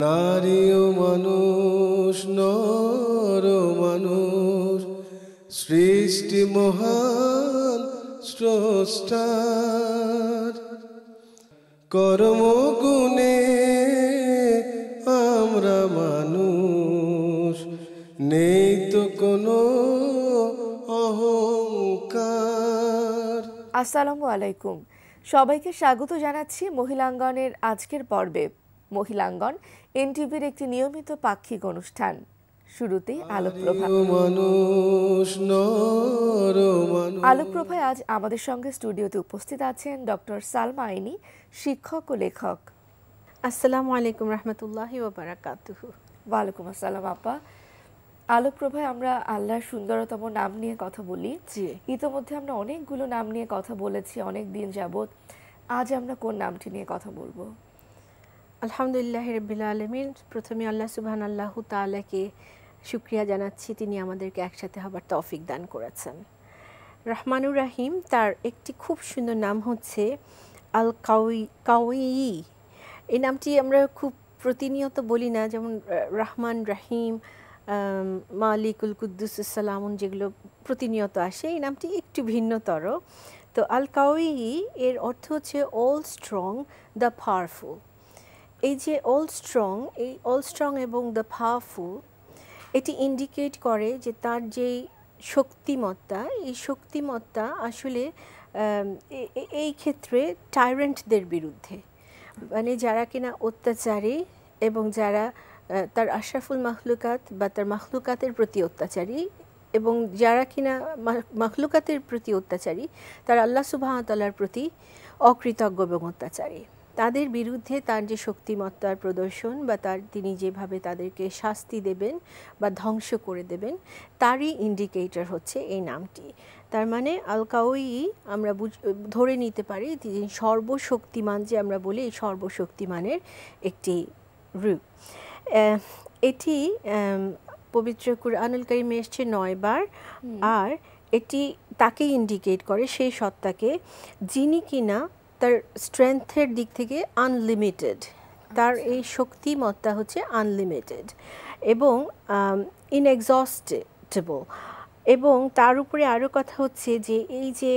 নারী ও মানুষ, নর ও মানুষ, সৃষ্টি মহান স্রষ্টার। কর্মগুণে আমরা মানুষ, নেই তো কোনো অহংকার। আসসালামু আলাইকুম, সবাইকে স্বাগত জানাচ্ছি মহিলাঙ্গনের আজকের পর্বে। মহিলাঙ্গন এনটিভির একটি নিয়মিত পাক্ষিক অনুষ্ঠান। শুরুতেই আলোকপ্রভা। আলোকপ্রভায় আজ আমাদের সঙ্গে স্টুডিওতে উপস্থিত আছেন ডক্টর সালমা আইনি, শিক্ষক ও লেখক। আসসালামু আলাইকুম রহমতুল্লাহি ওয়া বারাকাতুহু। ওয়ালাইকুম আসসালাম আপা। আলোকপ্রভায় আমরা আল্লাহর সুন্দরতম নাম নিয়ে কথা বলি। ইতোমধ্যে আমরা অনেকগুলো নাম নিয়ে কথা বলেছি অনেক দিন যাবত। আজ আমরা কোন নামটি নিয়ে কথা বলবো? আলহামদুলিল্লাহ রাব্বিল আলামিন। প্রথমে আল্লাহ সুবহানাল্লাহু তাআলাকে শুকরিয়া জানাচ্ছি, তিনি আমাদেরকে একসাথে হবার তৌফিক দান করেছেন। রহমানুর রাহিম, তার একটি খুব সুন্দর নাম হচ্ছে আল কাউই। এই নামটি আমরা খুব প্রতিনিয়ত বলি না, যেমন রহমান, রাহিম, মালিকুল কুদ্দুস সালামুন, যেগুলো প্রতিনিয়ত আসে। এই নামটি একটু ভিন্নতর। তো আল কাউই এর অর্থ হচ্ছে অল স্ট্রং, দ্য পাওয়ারফুল। এই যে অল স্ট্রং এবং দ্য পাওয়ারফুল, এটি ইন্ডিকেট করে যে তার যেই শক্তিমত্তা, এই শক্তিমত্তা আসলে এই ক্ষেত্রে টাইরেন্টদের বিরুদ্ধে, মানে যারা কিনা অত্যাচারী এবং যারা তার আশরাফুল মাখলুকাত বা তার মাখলুকাতের প্রতি অত্যাচারী, এবং যারা কিনা মাখলুকাতের প্রতি অত্যাচারী তার আল্লাহ সুবহানাহু ওয়া তাআলার প্রতি অকৃতজ্ঞ এবং অত্যাচারী, তাদের বিরুদ্ধে তার যে শক্তিমত্তার প্রদর্শন বা তিনি যেভাবে তাদেরকে শাস্তি দেবেন বা ধ্বংস করে দেবেন, তারই ইন্ডিকেটর হচ্ছে এই নামটি। তার মানে আল কাউই আমরা ধরে নিতে পারি তিনি সর্বশক্তিমান, যে আমরা বলি এই সর্বশক্তিমানের একটি রূপ। এটি পবিত্র কুরআনুল কারীমে এসেছে 9 বার। আর এটি তাকে ইন্ডিকেট করে, সেই সত্তাকে যিনি কিনা তার স্ট্রেংথের দিক থেকে আনলিমিটেড, তার এই শক্তিমত্তা হচ্ছে আনলিমিটেড এবং ইনএক্সস্টেবল। এবং তার উপরে আরও কথা হচ্ছে যে এই যে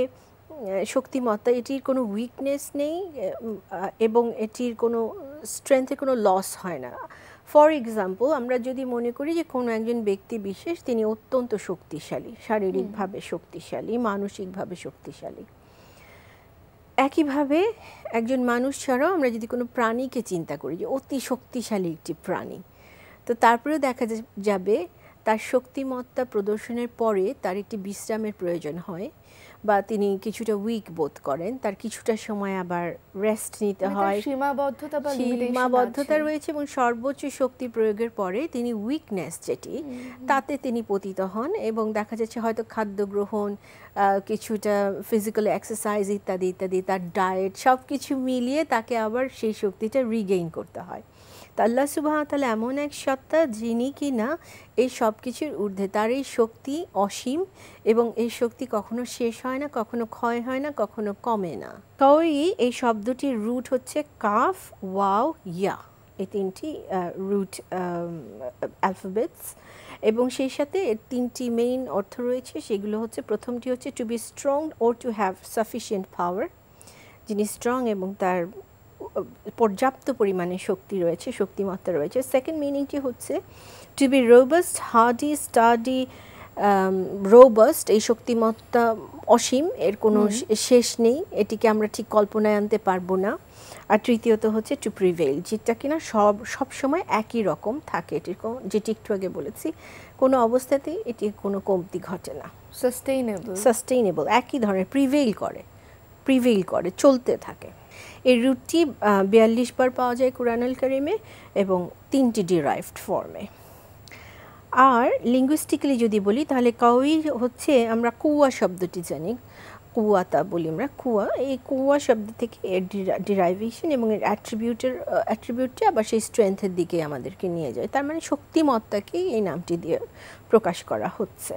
শক্তিমত্তা, এটির কোনো উইকনেস নেই এবং এটির কোনো স্ট্রেংথের কোনো লস হয় না। ফর এক্সাম্পল, আমরা যদি মনে করি যে কোনো একজন ব্যক্তি বিশেষ তিনি অত্যন্ত শক্তিশালী, শারীরিকভাবে শক্তিশালী, মানসিকভাবে শক্তিশালী, একইভাবে একজন মানুষ ছাড়াও আমরা যদি কোনো প্রাণীকে চিন্তা করি যে অতি শক্তিশালী একটি প্রাণী, তো তারপরেও দেখা যাবে তার শক্তিমত্তা প্রদর্শনের পরে তার একটি বিশ্রামের প্রয়োজন হয় বা তিনি কিছুটা উইক বোধ করেন, তার কিছুটা সময় আবার রেস্ট নিতে হয়, সীমাবদ্ধতা রয়েছে এবং সর্বোচ্চ শক্তি প্রয়োগের পরে তিনি উইকনেস যেটি, তাতে তিনি পতিত হন এবং দেখা যাচ্ছে হয়তো খাদ্য গ্রহণ, কিছুটা ফিজিক্যাল এক্সারসাইজ ইত্যাদি ইত্যাদি, তার ডায়েট সব কিছু মিলিয়ে তাকে আবার সেই শক্তিটা রিগেইন করতে হয়। তা আল্লাহ সুবহানাহু ওয়া তাআলা এমন এক সত্তা যিনি কিনা এই সব কিছুর ঊর্ধ্বে, তার এই শক্তি অসীম এবং এই শক্তি কখনো শেষ হয় না, কখনো ক্ষয় হয় না, কখনো কমে না। কাউই এই শব্দটির রুট হচ্ছে কাফ, ওয়াও, ইয়া, এই তিনটি রুট অ্যালফাবেটস এবং সেই সাথে এর তিনটি মেইন অর্থ রয়েছে। সেগুলো হচ্ছে, প্রথমটি হচ্ছে to be strong or to have sufficient power, যিনি স্ট্রং এবং তার পর্যাপ্ত পরিমাণে শক্তি রয়েছে, শক্তিমত্তা রয়েছে। সেকেন্ড মিনিংটি হচ্ছে to be robust, hardy, sturdy, robust, এই শক্তিমত্তা অসীম, এর কোনো শেষ নেই, এটিকে আমরা ঠিক কল্পনায় আনতে পারবো না। আর তৃতীয়ত হচ্ছে টু প্রিভেইল, যেটা কিনা সব সময় একই রকম থাকে, এটির যেটি একটু আগে বলেছি, কোনো অবস্থাতেই এটি কোনো কমতি ঘটে না, সাস্টেইনেবল, একই ধরনের, প্রিভেইল করে চলতে থাকে। এই রুটটি 42 বার পাওয়া যায় কুরআনুল কারীমে এবং 3টি ডিরাইভড ফর্মে। আর লিঙ্গুইস্টিক্যালি যদি বলি তাহলে কাউই হচ্ছে, আমরা কুয়া শব্দটি জানি, কুয়াতা বলি আমরা, কুয়া, এই কুয়া শব্দ থেকে এর ডিরাইভেশন এবং এর অ্যাট্রিবিউটটি আবার সেই স্ট্রেংথের দিকে আমাদেরকে নিয়ে যায়। তার মানে শক্তিমত্তাকেই এই নামটি দিয়ে প্রকাশ করা হচ্ছে।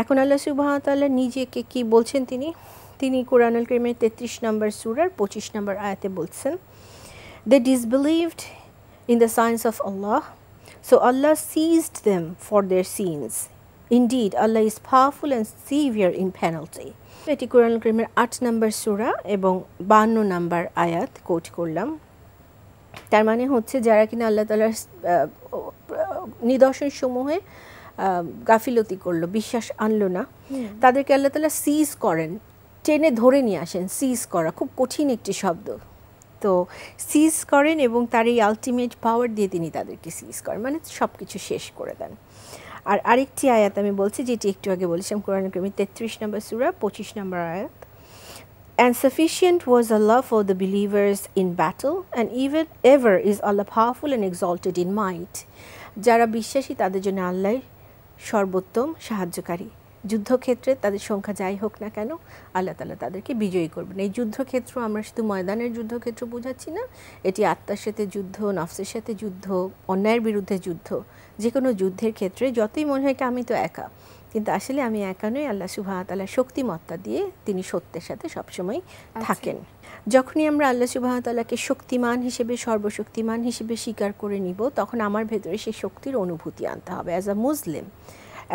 এখন আল্লাহ সুবহানাহু ওয়া তাআলা নিজেকে কি বলছেন, তিনি কুরআনুল কারীমের 33 নম্বর সূরার 25 নম্বর আয়াতে বলছেন, দে ডিসবিলিভড in the signs of Allah. So Allah seized them for their sins. Indeed, Allah is powerful and severe in penalty. এটি কোরআন কারীমের 8 নম্বর সূরা এবং 52 নম্বর আয়াত কোট করলাম। তার মানে হচ্ছে যারা কিনা আল্লাহ তাআলার নিদর্শন সমূহে গাফিলতি করলো, বিশ্বাস আনলো না, তাদেরকে আল্লাহ তাআলা সিজ করেন, টেনে ধরে নিয়ে আসেন। সিজ করা খুব কঠিন একটি শব্দ। তো সিজ করেন এবং তার এই আলটিমেট পাওয়ার দিয়ে তিনি তাদেরকে সিজ করেন, মানে সব কিছু শেষ করে দেন। আর আরেকটি আয়াত আমি বলছি, যেটি একটু আগে বলেছিলাম, কোরআন কারীমের 33 নম্বর সূরা 25 নম্বর আয়াত। And sufficient was Allah for the believers in battle, and even ever is Allah powerful and exalted in might. যারা বিশ্বাসী তাদের জন্য আল্লাহ সর্বোত্তম সাহায্যকারী। যুদ্ধক্ষেত্রে তাদের সংখ্যা যাই হোক না কেন, আল্লাহ তাআলা তাদেরকে বিজয়ী করবেন। এই যুদ্ধক্ষেত্র আমরা শুধু ময়দানের যুদ্ধক্ষেত্র বোঝাচ্ছি না, এটি আত্মার সাথে যুদ্ধ, নফসের সাথে যুদ্ধ, অন্যায়ের বিরুদ্ধে যুদ্ধ। যে কোনো যুদ্ধের ক্ষেত্রে যতই মনে হয় আমি তো একা, কিন্তু আসলে আমি একা নই, আল্লাহ সুবহানাহু ওয়া তাআলার শক্তিমত্তা দিয়ে তিনি সত্যের সাথে সবসময় থাকেন। যখনই আমরা আল্লাহ সুবহানাহু ওয়া তাআলাকে শক্তিমান হিসেবে, সর্বশক্তিমান হিসেবে স্বীকার করে নিব, তখন আমার ভেতরে সেই শক্তির অনুভূতি আনতে হবে। অ্যাজ আ মুসলিম,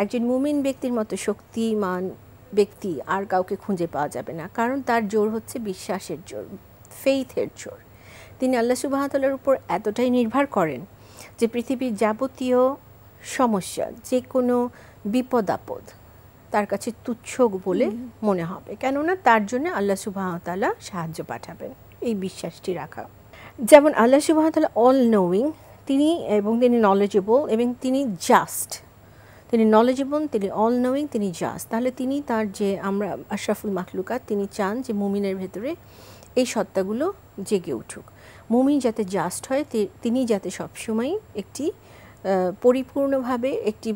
একজন মুমিন ব্যক্তির মতো শক্তিমান ব্যক্তি আর কাউকে খুঁজে পাওয়া যাবে না, কারণ তার জোর হচ্ছে বিশ্বাসের জোর, ফেইথের জোর। তিনি আল্লাহ সুবহানাহু ওয়া তাআলার উপর এতটাই নির্ভর করেন যে পৃথিবীর যাবতীয় সমস্যা, যে কোনো বিপদ আপদ তার কাছে তুচ্ছ বলে মনে হবে, কেননা তার জন্য আল্লাহ সুবহানাহু ওয়া তাআলা সাহায্য পাঠাবেন, এই বিশ্বাসটি রাখা। যেমন আল্লাহ সুবহানাহু ওয়া তাআলা অল নোয়িং, তিনি এবং তিনি নলেজেবল এবং তিনি জাস্ট। তিনি নলেজেবল, তিনি অল নোয়িং, তিনি জাস্ট। তাহলে তিনি তার যে আমরা আশরাফুল মাখলুকাত, তিনি চান যে মুমিনের ভেতরে এই সত্তাগুলো জেগে উঠুক। মুমিন যাতে জাস্ট হয়, তিনি যাতে সবসময় একটি পরিপূর্ণভাবে একটি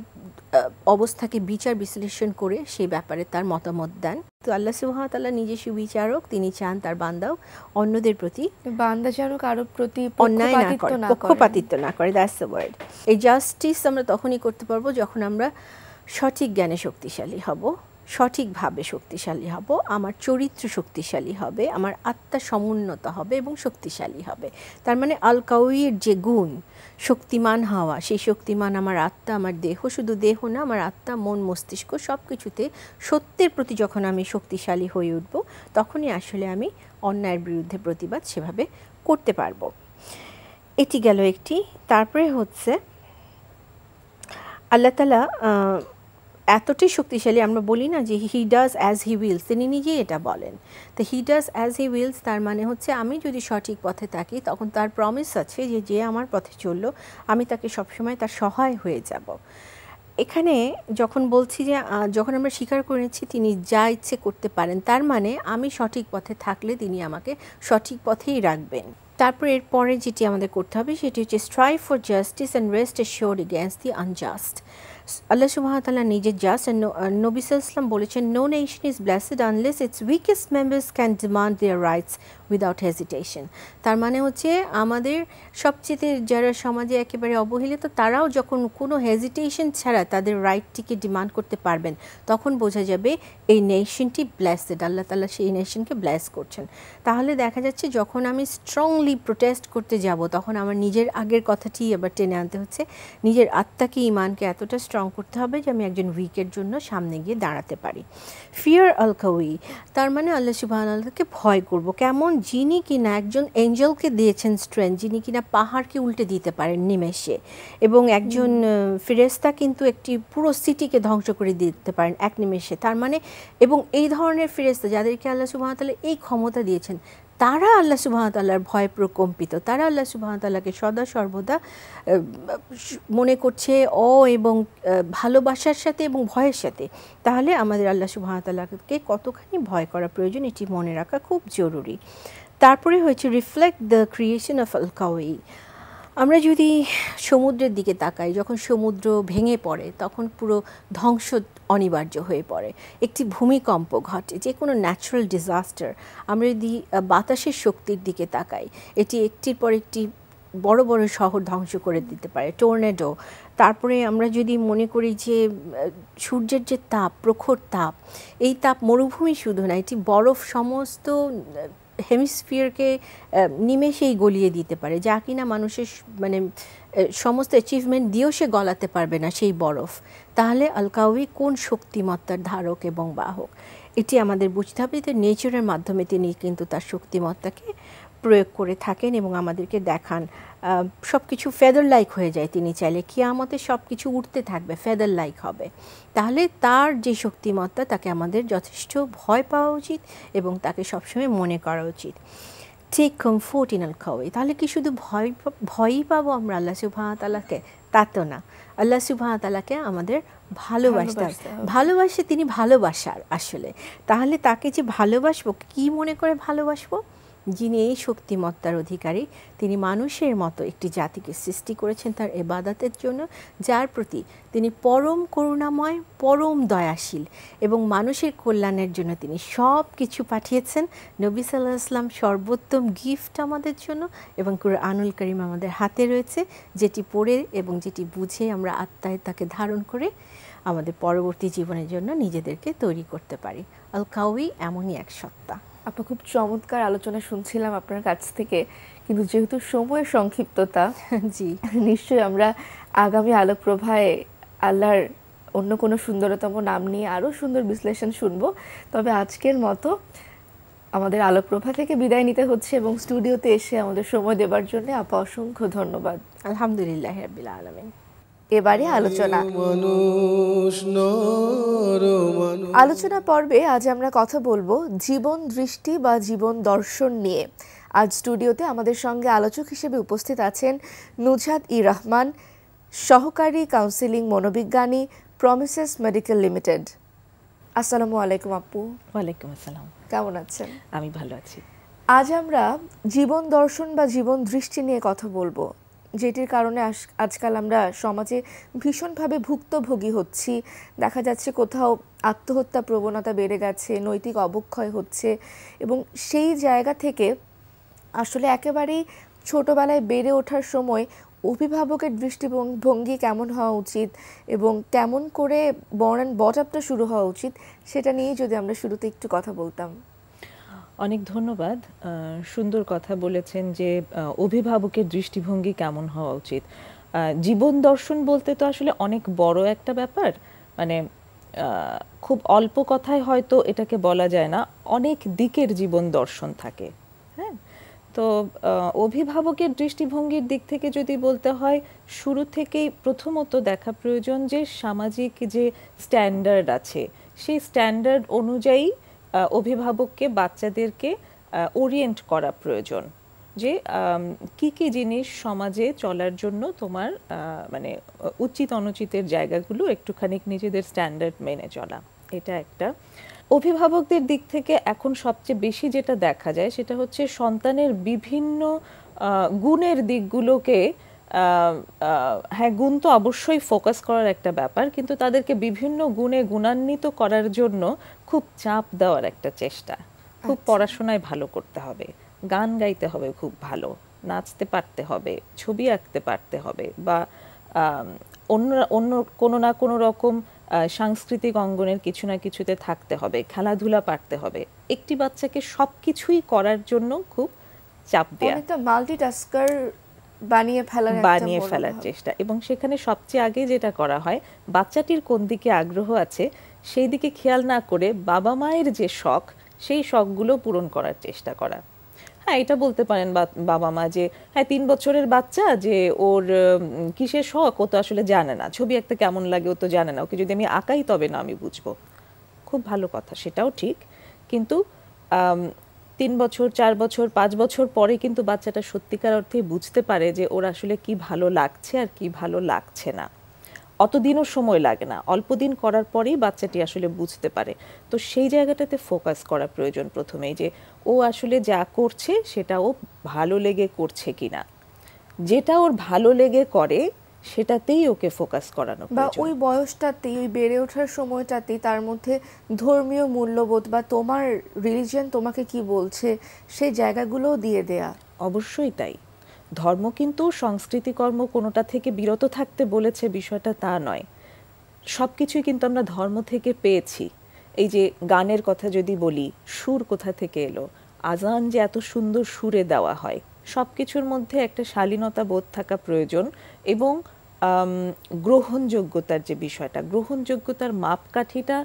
অবস্থাকে বিচার বিশ্লেষণ করে সেই ব্যাপারে তার মতামত দেন। তো আল্লাহ সুবহানাহু ওয়া তাআলা নিজে সুবিচারক, তিনি চান তার বান্দাও অন্যদের প্রতি, বান্দা যেন কারোর প্রতি অন্যায় না করে, পক্ষপাতিত্ব না করে। That's the word. এই জাস্টিস আমরা তখনই করতে পারবো যখন আমরা সঠিক জ্ঞানে শক্তিশালী হব, সঠিকভাবে শক্তিশালী হব, আমার চরিত্র শক্তিশালী হবে, আমার আত্মা সমুন্নত হবে এবং শক্তিশালী হবে। তার মানে আল কাউইর যে গুণ, শক্তিমান হওয়া, সেই শক্তিমান আমার আত্মা, আমার দেহ, শুধু দেহ না, আমার আত্মা, মন, মস্তিষ্ক সব কিছুতে সত্যের প্রতি যখন আমি শক্তিশালী হয়ে উঠব, তখনই আসলে আমি অন্যায়ের বিরুদ্ধে প্রতিবাদ সেভাবে করতে পারবো। এটি গেল একটি। তারপরে হচ্ছে আল্লাহ তাআলা এতটাই শক্তিশালী, আমরা বলি না যে he does as he wills, তিনি নিজেই এটা বলেন। তো he does as he wills, তার মানে হচ্ছে আমি যদি সঠিক পথে থাকি, তখন তার প্রমিস আছে যে যে আমার পথে চললো আমি তাকে সবসময় তার সহায় হয়ে যাব। এখানে যখন বলছি যে যখন আমরা স্বীকার করে নিচ্ছি তিনি যা ইচ্ছে করতে পারেন, তার মানে আমি সঠিক পথে থাকলে তিনি আমাকে সঠিক পথেই রাখবেন। তারপর এরপরে যেটি আমাদের করতে হবে সেটি হচ্ছে strive for justice and rest assured against the unjust. Allah সুবহানাহু ওয়া তাআলা নিজে জাস্ট, নবী সাল্লাল্লাহু আলাইহি ওয়াসাল্লাম বলেছেন, no nation is blessed unless its weakest members can demand their rights without hesitation. তার মানে হচ্ছে আমাদের সবচেয়ে যারা সমাজে একেবারে অবহেলিত, তারাও যখন কোনো হেজিটেশন ছাড়া তাদের রাইটটিকে ডিমান্ড করতে পারবেন, তখন বোঝা যাবে এই নেশনটি ব্লেসড, আল্লাহ তাআলা সেই নেশনকে ব্লেস করছেন। তাহলে দেখা যাচ্ছে যখন আমি স্ট্রংলি প্রোটেস্ট করতে যাব, তখন আমার নিজের আগের কথাটি আবার টেনে আনতে হচ্ছে, নিজের আত্মাকে, ইমানকে এতটা স্ট্রং করতে হবে যে আমি একজন উইকের জন্য সামনে গিয়ে দাঁড়াতে পারি। ফিয়ার আল কাউই, তার মানে আল্লাহ সুবহানাহু ওয়া তাআলাকে ভয় করব। কেমন? যিনি কিনা একজন এঞ্জেলকে দিয়েছেন স্ট্রেংথ, যিনি কিনা পাহাড়কে উল্টে দিতে পারেন নিমেষে, এবং একজন ফেরেশতা কিন্তু একটি পুরো সিটিকে ধ্বংস করে দিতে পারেন এক নিমেষে। তার মানে, এবং এই ধরনের ফেরেশতা যাদেরকে আল্লাহ সুবহানাহু ওয়া তাআলা এই ক্ষমতা দিয়েছেন, তারা আল্লাহ সুবহানাহু ওয়া তাআলার ভয়ে প্রকম্পিত, তারা আল্লাহ সুবহানাহু ওয়া তাআলাকে সদা সর্বদা মনে করছে এবং ভালোবাসার সাথে এবং ভয়ের সাথে। তাহলে আমাদের আল্লাহ সুবহানাহু ওয়া তাআলাকে কতখানি ভয় করা প্রয়োজন, এটি মনে রাখা খুব জরুরি। তারপরে হয়েছে রিফ্লেক্ট দ্য ক্রিয়েশন অফ আল কাউই। আমরা যদি সমুদ্রের দিকে তাকাই, যখন সমুদ্র ভেঙে পড়ে তখন পুরো ধ্বংস অনিবার্য হয়ে পড়ে, একটি ভূমিকম্প ঘটে, যে কোনো ন্যাচারাল ডিজাস্টার। আমরা যদি বাতাসের শক্তির দিকে তাকাই, এটি একটির পর একটি বড় বড় শহর ধ্বংস করে দিতে পারে, টর্নেডো। তারপরে আমরা যদি মনে করি যে সূর্যের যে তাপ, প্রখর তাপ, এই তাপ মরুভূমি শুধু না, এটি বরফ সমস্ত হেমিস্ফিয়ারকে নিমেষেই গলিয়ে দিতে পারে, যা কিনা মানুষের মানে সমস্ত অ্যাচিভমেন্ট দিয়েও সে গলাতে পারবে না সেই বরফ। তাহলে আল কাউই কোন শক্তিমত্তার ধারক এবং বাহক, এটি আমাদের বুঝতে হবে। যে নেচারের মাধ্যমে তিনি কিন্তু তার শক্তিমত্তাকে প্রয়োগ করে থাকেন এবং আমাদেরকে দেখান সব কিছু ফেদার লাইক হয়ে যায়। তিনি চাইলে কিয়ামতে সব কিছু উঠতে থাকবে, ফেদার লাইক হবে। তাহলে তার যে শক্তিমত্তা, তাকে আমাদের যথেষ্ট ভয় পাওয়া উচিত এবং তাকে সবসময় মনে করা উচিত। টেক কমফোর্ট ইন আল কাউই। তাহলে কি শুধু ভয়ই পাবো আমরা আল্লাহ সুবহানাহু ওয়া তাআলাকে? তা তো না। আল্লাহ সুবহানাহু ওয়া তাআলাকে আমাদের ভালোবাসতে, ভালোবাসে তিনি ভালোবাসার আসলে। তাহলে তাকে যে ভালোবাসবো, কি মনে করে ভালোবাসবো? যিনি এই শক্তিমত্তার অধিকারী, তিনি মানুষের মতো একটি জাতিকে সৃষ্টি করেছেন তার ইবাদতের জন্য, যার প্রতি তিনি পরম করুণাময়, পরম দয়াশীল এবং মানুষের কল্যাণের জন্য তিনি সব কিছু পাঠিয়েছেন। নবী সাল্লাল্লাহু আলাইহি ওয়াসাল্লাম সর্বোত্তম গিফট আমাদের জন্য, এবং কুরআনুল কারীম আমাদের হাতে রয়েছে, যেটি পড়ে এবং যেটি বুঝে আমরা আত্মায় তাকে ধারণ করে আমাদের পরবর্তী জীবনের জন্য নিজেদেরকে তৈরি করতে পারি। আল কাউই এমনই এক সত্তা। আপা, খুব চমৎকার আলোচনা শুনছিলাম আপনার কাছ থেকে, কিন্তু যেহেতু সময়ের সংক্ষিপ্ততা, জি নিশ্চয়ই আমরা আগামী আলোকপ্রভায় আল্লাহর অন্য কোনো সুন্দরতম নাম নিয়ে আরও সুন্দর বিশ্লেষণ শুনবো। তবে আজকের মতো আমাদের আলোকপ্রভা থেকে বিদায় নিতে হচ্ছে, এবং স্টুডিওতে এসে আমাদের সময় দেবার জন্য আপা অসংখ্য ধন্যবাদ। আলহামদুলিল্লাহ রাব্বিল আলামিন। এবারে আলোচনা পর্বে আজ আমরা কথা বলবো জীবন দৃষ্টি বা জীবন দর্শন নিয়ে। আজ স্টুডিওতে আমাদের সঙ্গে আলোচক হিসেবে উপস্থিত আছেন নুজহাত-ই-রহমান, সহকারী কাউন্সিলিং মনোবিজ্ঞানী, প্রমিসেস মেডিকেল লিমিটেড। আসসালামু আলাইকুম আপু। ওয়ালাইকুম আসসালাম। কেমন আছেন? আমি ভালো আছি। আজ আমরা জীবন দর্শন বা জীবন দৃষ্টি নিয়ে কথা বলবো, যেটির কারণে আজকাল আমরা সমাজে ভীষণভাবে ভুক্তভোগী হচ্ছি। দেখা যাচ্ছে কোথাও আত্মহত্যা প্রবণতা বেড়ে গেছে, নৈতিক অবক্ষয় হচ্ছে, এবং সেই জায়গা থেকে আসলে একেবারেই ছোটোবেলায় বেড়ে ওঠার সময় অভিভাবকের দৃষ্টিভঙ্গি কেমন হওয়া উচিত এবং কেমন করে বট-আপটা শুরু হওয়া উচিত, সেটা নিয়েই যদি আমরা শুরুতে একটু কথা বলতাম। অনেক ধন্যবাদ। সুন্দর কথা বলেছেন যে অভিভাবকের দৃষ্টিভঙ্গি কেমন হওয়া উচিত। জীবন দর্শন বলতে তো আসলে অনেক বড় একটা ব্যাপার, মানে খুব অল্প কথায় হয়তো এটাকে বলা যায় না, অনেক দিকের জীবন দর্শন থাকে। হ্যাঁ, তো অভিভাবকের দৃষ্টিভঙ্গির দিক থেকে যদি বলতে হয়, শুরু থেকেই প্রথমত দেখা প্রয়োজন যে সামাজিক যে স্ট্যান্ডার্ড আছে, সেই স্ট্যান্ডার্ড অনুযায়ী অভিভাবককে, বাচ্চাদেরকে ওরিয়েন্ট করা প্রয়োজন যে কি কি জিনিস সমাজে চলার জন্য তোমার মানে উচিত অনুচিতের জায়গাগুলো একটুখানি নিজেদের স্ট্যান্ডার্ড মেনে চলা, এটা একটা। অভিভাবকদের দিক থেকে এখন সবচেয়ে বেশি যেটা দেখা যায় সেটা হচ্ছে সন্তানের বিভিন্ন গুণের দিকগুলোকে, হ্যাঁ গুণ তো অবশ্যই ফোকাস করার একটা ব্যাপার, কিন্তু তাদেরকে বিভিন্ন গুণে গুণান্বিত করার জন্য খুব চাপ দেওয়ার একটা চেষ্টা। খুব পড়াশোনায় ভালো করতে হবে, গান গাইতে হবে খুব ভালো, নাচতে পারতে হবে, ছবি আঁকতে পারতে হবে, বা অন্য কোনো না কোনো রকম সাংস্কৃতিক অঙ্গনের কিছু না কিছুতে থাকতে হবে, খেলাধুলা পারতে হবে। একটি বাচ্চাকে সবকিছুই করার জন্য খুব চাপ দেয়া, অনেকটা মাল্টিটাস্কার বানিয়ে ফেলার চেষ্টা। এবং সেখানে সবচেয়ে আগে যেটা করা হয়, বাচ্চাটির কোন দিকে আগ্রহ আছে সেই দিকে খেয়াল না করে বাবা মায়ের যে শখ, সেই শখগুলো পূরণ করার চেষ্টা করা। হ্যাঁ, এটা বলতে পারেন বাবা মা যে হ্যাঁ 3 বছরের বাচ্চা, যে ওর কিসের শখ ও তো আসলে জানে না, ছবি আঁকতে কেমন লাগে ও তো জানে না, ওকে যদি আমি আঁকাই তবে না আমি বুঝবো। খুব ভালো কথা, সেটাও ঠিক, কিন্তু 3 বছর, 4 বছর, 5 বছর পরে কিন্তু বাচ্চাটা সত্যিকার অর্থে বুঝতে পারে যে ওর আসলে কি ভালো লাগছে আর কি ভালো লাগছে না। অতদিনও সময় লাগে না, অল্প দিন করার পরেই বাচ্চাটি আসলে বুঝতে পারে। তো সেই জায়গাটাতে ফোকাস করা প্রয়োজন প্রথমেই, যে ও আসলে যা করছে সেটা ও ভালো লেগে করছে কিনা। যেটা ওর ভালো লেগে করে সেটাতেই ওকে ফোকাস করানো বা ওই বয়সটাতেই, ওই বেড়ে ওঠার সময়টাতেই তার মধ্যে ধর্মীয় মূল্যবোধ বা তোমার রিলিজিয়ন তোমাকে কি বলছে সেই জায়গাগুলোও দিয়ে দেয়া। অবশ্যই তাই। ধর্ম কিন্তু সংস্কৃতি কর্ম কোনোটা থেকে বিরত থাকতে বলেছে, বিষয়টা তা নয়। সব কিছুই কিন্তু আমরা ধর্ম থেকে পেয়েছি। এই যে গানের কথা যদি বলি, সুর কোথা থেকে এলো, আজান যে এত সুন্দর সুরে দেওয়া হয়, সব কিছুর মধ্যে একটা শালীনতা বোধ থাকা প্রয়োজন এবং গ্রহণযোগ্যতার যে বিষয়টা, গ্রহণযোগ্যতার মাপকাঠিটা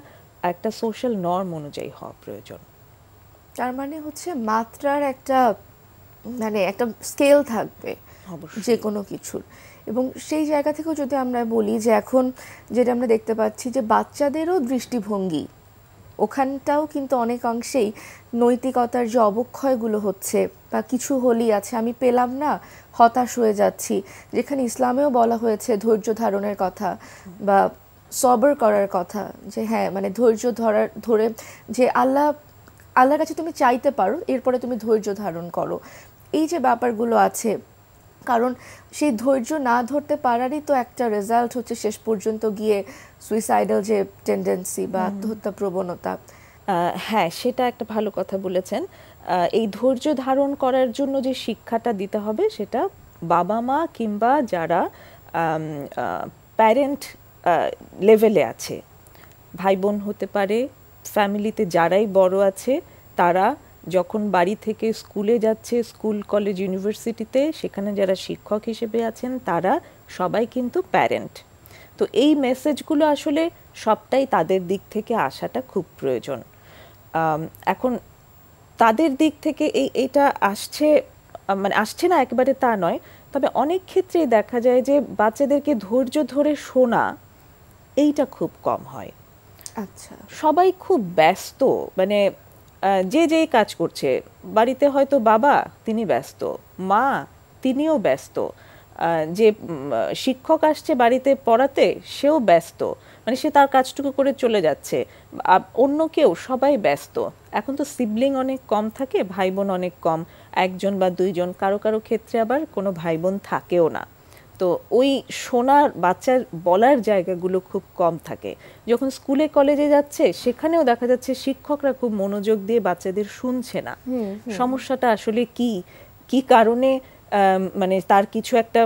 একটা সোশ্যাল নর্ম অনুযায়ী হওয়া প্রয়োজন। তার মানে হচ্ছে মাত্রার একটা মানে একটা স্কেল থাকবে যে কোনো কিছুর। এবং সেই জায়গা থেকেও যদি আমরা বলি যে এখন যেটা আমরা দেখতে পাচ্ছি যে বাচ্চাদেরও দৃষ্টিভঙ্গি ওখানটাও কিন্তু অনেক অংশেই নৈতিকতার যে অবক্ষয়গুলো হচ্ছে বা কিছু হলেই আছে আমি পেলাম না হতাশ হয়ে যাচ্ছি, যেখানে ইসলামেও বলা হয়েছে ধৈর্য ধারণের কথা বা সবর করার কথা, যে হ্যাঁ মানে ধৈর্য ধরে যে আল্লাহর কাছে তুমি চাইতে পারো, এরপরে তুমি ধৈর্য ধারণ করো। এই যে ব্যাপারগুলো আছে, কারণ সেই ধৈর্য না ধরতে পারারই তো একটা রেজাল্ট হচ্ছে শেষ পর্যন্ত গিয়ে সুইসাইডাল যে টেন্ডেন্সি বা আত্মহত্যা প্রবণতা। হ্যাঁ, সেটা একটা ভালো কথা বলেছেন। এই ধৈর্য ধারণ করার জন্য যে শিক্ষাটা দিতে হবে সেটা বাবা মা কিংবা যারা প্যারেন্ট লেভেলে আছে, ভাই বোন হতে পারে, ফ্যামিলিতে যারাই বড় আছে, তারা যখন বাড়ি থেকে স্কুলে যাচ্ছে, স্কুল কলেজ ইউনিভার্সিটিতে, সেখানে যারা শিক্ষক হিসেবে আছেন তারা সবাই কিন্তু প্যারেন্ট। তো এই মেসেজগুলো আসলে সবটাই তাদের দিক থেকে আসাটা খুব প্রয়োজন। এখন তাদের দিক থেকে এইটা আসছে, মানে আসছে না একেবারে তা নয়, তবে অনেক ক্ষেত্রেই দেখা যায় যে বাচ্চাদেরকে ধৈর্য ধরে শোনা এইটা খুব কম হয়। আচ্ছা, সবাই খুব ব্যস্ত, মানে যে যেই কাজ করছে, বাড়িতে হয়তো বাবা তিনি ব্যস্ত, মা তিনিও ব্যস্ত, যে শিক্ষক আসছে বাড়িতে পড়াতে সেও ব্যস্ত, মানে সে তার কাজটুকু করে চলে যাচ্ছে, অন্য কেউ সবাই ব্যস্ত। এখন তো সিবলিং অনেক কম থাকে, ভাই বোন অনেক কম, একজন বা দুইজন, কারো কারো ক্ষেত্রে আবার কোনো ভাই বোন থাকেও না। তো ওই শোনার, বাচ্চার বলার জায়গাগুলো খুব কম থাকে। যখন স্কুলে কলেজে যাচ্ছে সেখানেও দেখা যাচ্ছে শিক্ষকরা খুব মনোযোগ দিয়ে বাচ্চাদের শুনছে না। সমস্যাটা আসলে কি কারণে, মানে তার কিছু একটা,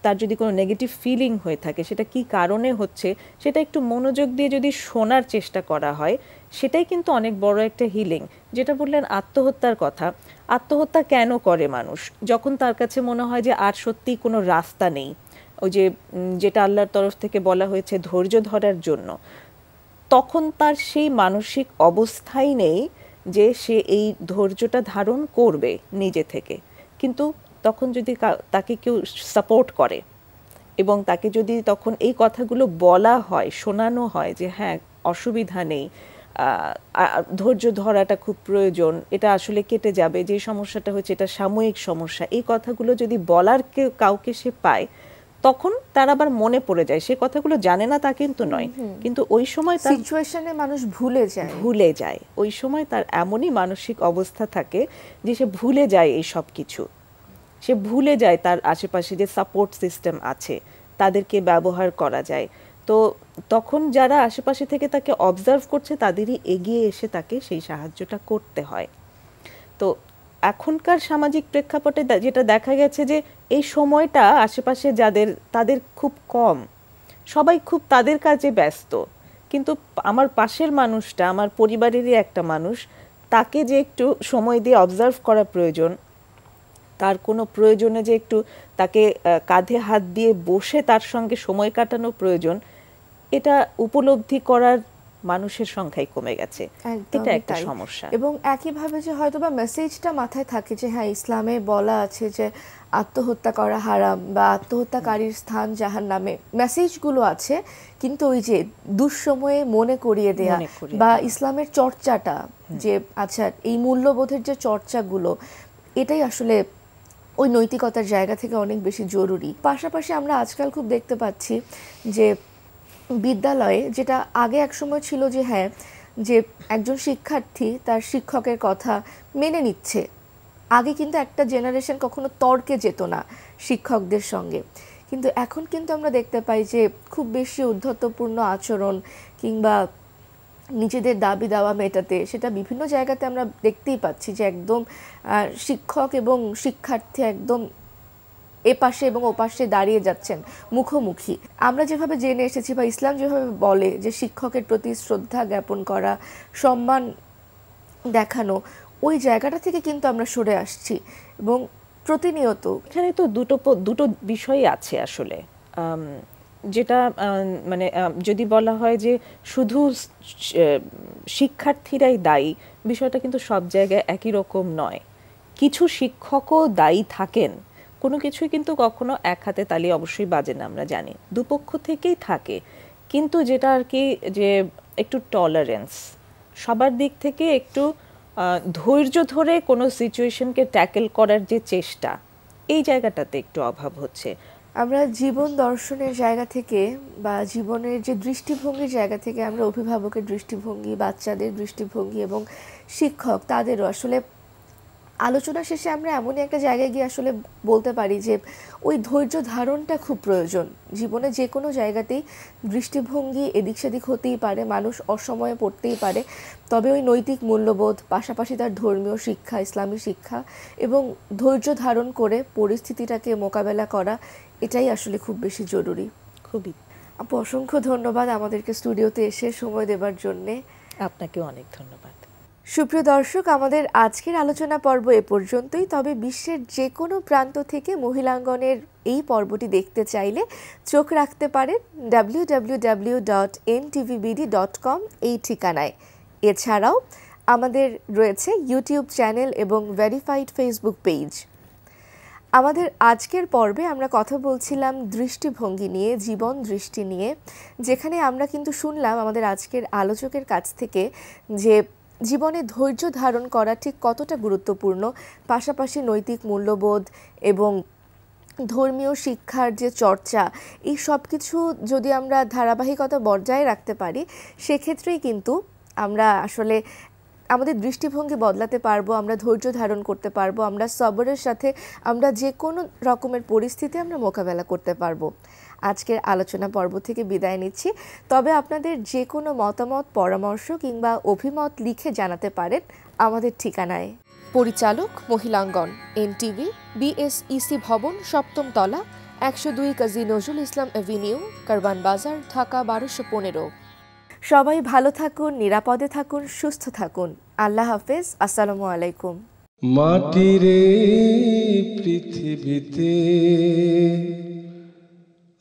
তার যদি কোনো নেগেটিভ ফিলিং হয়ে থাকে সেটা কি কারণে হচ্ছে, সেটা একটু মনোযোগ দিয়ে যদি শোনার চেষ্টা করা হয়, সেটাই কিন্তু অনেক বড় একটা হিলিং। যেটা বললেন আত্মহত্যার কথা, আত্মহত্যা কেন করে মানুষ? যখন তার কাছে মনে হয় যে আর সত্যিই কোনো রাস্তা নেই, ওই যে যেটা আল্লাহর তরফ থেকে বলা হয়েছে ধৈর্য ধরার জন্য, তখন তার সেই মানসিক অবস্থাই নেই যে সে এই ধৈর্যটা ধারণ করবে নিজে থেকে। কিন্তু তখন যদি তাকে কেউ সাপোর্ট করে এবং তাকে যদি তখন এই কথাগুলো বলা হয়, শোনানো হয় যে হ্যাঁ অসুবিধা নেই, ধৈর্য ধরাটা খুব প্রয়োজন, এটা আসলে কেটে যাবে, যে সমস্যাটা হচ্ছে এটা সাময়িক সমস্যা, এই কথাগুলো যদি বলার কাউকে সে পায়, তখন তার আবার মনে পড়ে যায়। সে কথাগুলো জানে না তা কিন্তু নয়, কিন্তু ওই সময় তার সিচুয়েশনে মানুষ ভুলে যায়। ওই সময় তার এমনই মানসিক অবস্থা থাকে যে সে ভুলে যায় এই সব কিছু, সে ভুলে যায় তার আশেপাশে যে সাপোর্ট সিস্টেম আছে তাদেরকে ব্যবহার করা যায়। তো তখন যারা আশেপাশে থেকে তাকে অবজার্ভ করছে তাদেরই এগিয়ে এসে তাকে সেই সাহায্যটা করতে হয়। তো এখনকার সামাজিক প্রেক্ষাপটে যেটা দেখা গেছে যে এই সময়টা আশেপাশে যাদের, তাদের খুব কম, সবাই খুব তাদের কাজে ব্যস্ত, কিন্তু আমার পাশের মানুষটা, আমার পরিবারেরই একটা মানুষ, তাকে যে একটু সময় দিয়ে অবজার্ভ করা প্রয়োজন, তার কোনো প্রয়োজনে যে একটু তাকে কাঁধে হাত দিয়ে বসে তার সঙ্গে সময় কাটানো প্রয়োজন, এটা উপলব্ধি করার মানুষের সংখ্যাই কমে গেছে। এটা একটা সমস্যা। এবং একইভাবে যে হয়তোবা মেসেজটা মাথায় থাকে যে হ্যাঁ ইসলামে বলা আছে যে আত্মহত্যা করা হারাম বা আত্মহত্যাকারীর স্থান জাহান্নামে, মেসেজগুলো আছে, কিন্তু ওই যে দুঃসময়ে মনে করিয়ে দেয়া বা ইসলামের চর্চাটা যে আচ্ছা এই মূল্যবোধের যে চর্চাগুলো, এটাই আসলে ওই নৈতিকতার জায়গা থেকে অনেক বেশি জরুরি। পাশাপাশি আমরা আজকাল খুব দেখতে পাচ্ছি যে বিদ্যালয়ে, যেটা আগে একসময় ছিল যে হ্যাঁ যে একজন শিক্ষার্থী তার শিক্ষকের কথা মেনে নিচ্ছে, আগে কিন্তু একটা জেনারেশন কখনো তর্কে যেত না শিক্ষকদের সঙ্গে, কিন্তু এখন কিন্তু আমরা দেখতে পাই যে খুব বেশি উদ্ধত্তপূর্ণ আচরণ কিংবা নিজেদের দাবি দাওয়া মেটাতে, সেটা বিভিন্ন জায়গাতে আমরা দেখতেই পাচ্ছি যে একদম শিক্ষক এবং শিক্ষার্থী একদম এপাশে এবং ওপাশে দাঁড়িয়ে যাচ্ছেন মুখোমুখি। আমরা যেভাবে জেনে এসেছি বা ইসলাম যেভাবে বলে যে শিক্ষকের প্রতি শ্রদ্ধা জ্ঞাপন করা, সম্মান দেখানো, ওই জায়গাটা থেকে কিন্তু আমরা সরে আসছি এবং প্রতিনিয়ত এখানে তো দুটো বিষয় আছে আসলে। যেটা মানে যদি বলা হয় যে শুধু শিক্ষার্থীরাই দায়ী, বিষয়টা কিন্তু সব জায়গায় একই রকম নয়। কিছু শিক্ষকও দায়ী থাকেন, কোনো কিছুই কিন্তু কখনো এক হাতে তালি অবশ্যই বাজে না, আমরা জানি দুপক্ষ থেকেই থাকে। কিন্তু যেটা আর কি যে একটু টলারেন্স, সবার দিক থেকে একটু ধৈর্য ধরে কোনো সিচুয়েশনকে ট্যাকেল করার যে চেষ্টা, এই জায়গাটাতে একটু অভাব হচ্ছে। আমরা জীবন দর্শনের জায়গা থেকে বা জীবনের যে দৃষ্টিভঙ্গির জায়গা থেকে আমরা অভিভাবকের দৃষ্টিভঙ্গি, বাচ্চাদের দৃষ্টিভঙ্গি এবং শিক্ষক তাদেরও আসলে আলোচনা শেষে আমরা এমনই একটা জায়গায় গিয়ে আসলে বলতে পারি যে ওই ধৈর্য ধারণটা খুব প্রয়োজন। জীবনে যে কোনো জায়গাতেই দৃষ্টিভঙ্গি এদিক সেদিক হতেই পারে, মানুষ অসময়ে পড়তেই পারে, তবে ওই নৈতিক মূল্যবোধ পাশাপাশি তার ধর্মীয় শিক্ষা, ইসলামী শিক্ষা এবং ধৈর্য ধারণ করে পরিস্থিতিটাকে মোকাবেলা করা, এটাই আসলে খুব বেশি জরুরি। খুবই। আপু, অসংখ্য ধন্যবাদ আমাদেরকে স্টুডিওতে এসে সময় দেবার জন্যে। আপনাকেও অনেক ধন্যবাদ। সুপ্রিয় দর্শক, আমাদের আজকের আলোচনা পর্ব এ পর্যন্তই। তবে বিশ্বের যে কোনো প্রান্ত থেকে মহিলাঙ্গনের এই পর্বটি দেখতে চাইলে চোখ রাখতে পারেন www.ntvbd.com এই ঠিকানায়। এছাড়াও আমাদের রয়েছে ইউটিউব চ্যানেল এবং ভেরিফাইড ফেসবুক পেজ। আমাদের আজকের পর্বে আমরা কথা বলছিলাম দৃষ্টিভঙ্গি নিয়ে, জীবন দৃষ্টি নিয়ে, যেখানে আমরা কিন্তু শুনলাম আমাদের আজকের আলোচকের কাছ থেকে যে জীবনে ধৈর্য ধারণ করা ঠিক কতটা গুরুত্বপূর্ণ, পাশাপাশি নৈতিক মূল্যবোধ এবং ধর্মীয় শিক্ষার যে চর্চা, এই সব কিছু যদি আমরা ধারাবাহিকতা বজায় রাখতে পারি, সেক্ষেত্রেই কিন্তু আমরা আসলে আমাদের দৃষ্টিভঙ্গি বদলাতে পারবো, আমরা ধৈর্য ধারণ করতে পারবো, আমরা সবরের সাথে আমরা যে কোনো রকমের পরিস্থিতি আমরা মোকাবেলা করতে পারবো। আজকের আলোচনা পর্ব থেকে বিদায় নিচ্ছি। তবে আপনাদের যে কোনো মতামত, পরামর্শ কিংবা অভিমত লিখে জানাতে পারেন আমাদের ঠিকানায়। পরিচালক মহিলাঙ্গন, এনটিভি, বিএসইসি ভবন, 7ম তলা, 102 কাজী নজরুল ইসলাম এভিনিউ, কারওয়ান বাজার, ঢাকা 1215। সবাই ভালো থাকুন, নিরাপদে থাকুন, সুস্থ থাকুন। আল্লাহ হাফেজ। আসসালামু আলাইকুম। মাটির পৃথিবীতে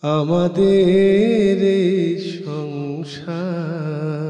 আমাদের সংসার।